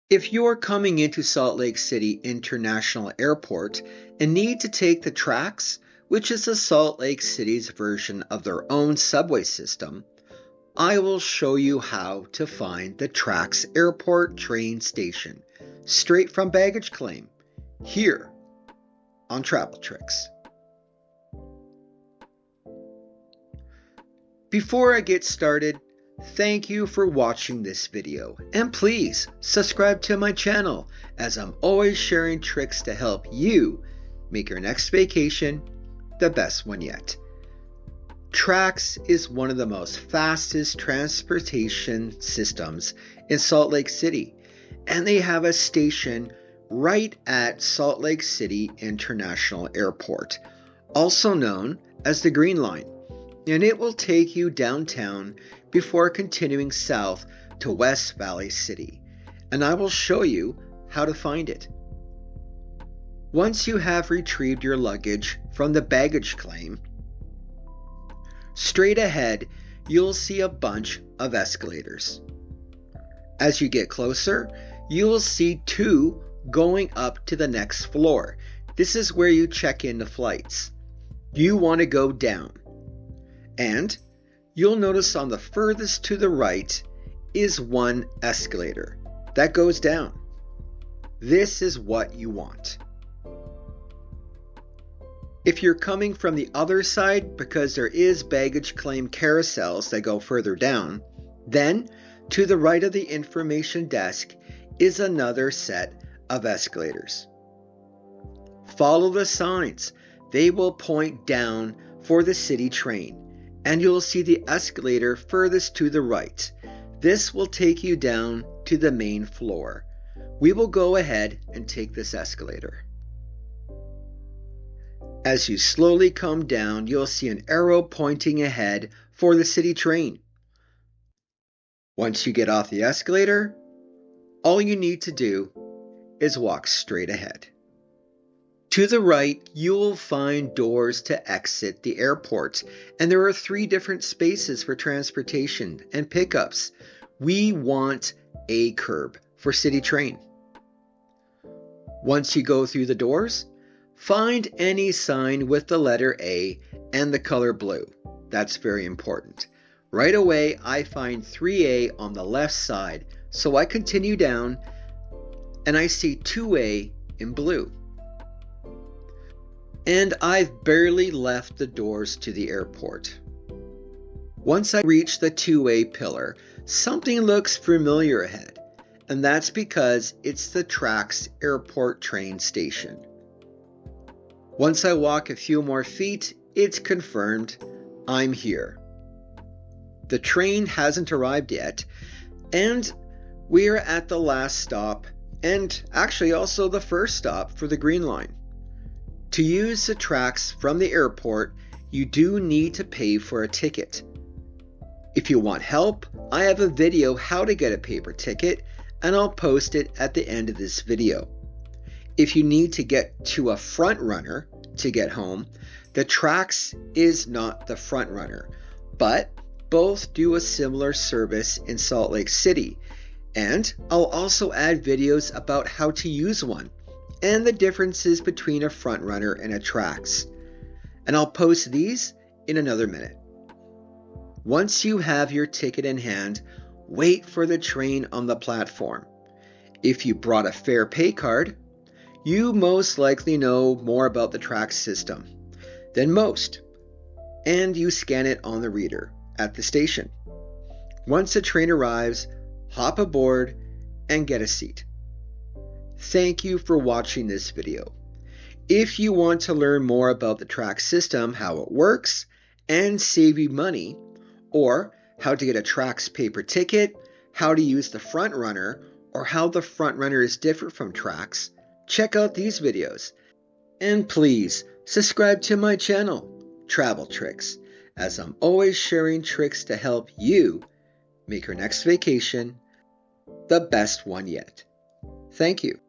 If you're coming into Salt Lake City International Airport and need to take the Trax, which is the Salt Lake City's version of their own subway system, I will show you how to find the Trax Airport train station, straight from baggage claim, here on Travel Tricks. Before I get started, thank you for watching this video, and please subscribe to my channel as I'm always sharing tricks to help you make your next vacation the best one yet. Trax is one of the most fastest transportation systems in Salt Lake City, and they have a station right at Salt Lake City International Airport, also known as the Green Line, and it will take you downtown before continuing south to West Valley City, and I will show you how to find it. Once you have retrieved your luggage from the baggage claim, straight ahead you'll see a bunch of escalators. As you get closer, you will see two going up to the next floor. This is where you check in the flights. You want to go down. And you'll notice on the furthest to the right is one escalator that goes down. This is what you want. If you're coming from the other side, because there is baggage claim carousels that go further down, then to the right of the information desk is another set of escalators. Follow the signs. They will point down for the city train, and you'll see the escalator furthest to the right. This will take you down to the main floor. We will go ahead and take this escalator. As you slowly come down, you'll see an arrow pointing ahead for the city train. Once you get off the escalator, all you need to do is walk straight ahead. To the right, you will find doors to exit the airport, and there are 3 different spaces for transportation and pickups. We want A curb for city train. Once you go through the doors, find any sign with the letter A and the color blue. That's very important. Right away, I find 3A on the left side, so I continue down and I see 2A in blue. And I've barely left the doors to the airport. Once I reach the 2A pillar, something looks familiar ahead, and that's because it's the Trax Airport train station. Once I walk a few more feet, it's confirmed I'm here. The train hasn't arrived yet, and we're at the last stop, and actually also the first stop for the Green Line. To use the Trax from the airport, you do need to pay for a ticket. If you want help, I have a video how to get a paper ticket, and I'll post it at the end of this video. If you need to get to a front runner to get home, the Trax is not the front runner, but both do a similar service in Salt Lake City, and I'll also add videos about how to use one and the differences between a front runner and a Trax. And I'll post these in another minute. Once you have your ticket in hand, wait for the train on the platform. If you brought a fare pay card, you most likely know more about the Trax system than most, and you scan it on the reader at the station. Once the train arrives, hop aboard and get a seat. Thank you for watching this video. If you want to learn more about the Trax system, how it works, and save you money, or how to get a Trax paper ticket, how to use the front runner, or how the front runner is different from Trax, check out these videos. And please subscribe to my channel, Travel Tricks, as I'm always sharing tricks to help you make your next vacation the best one yet. Thank you.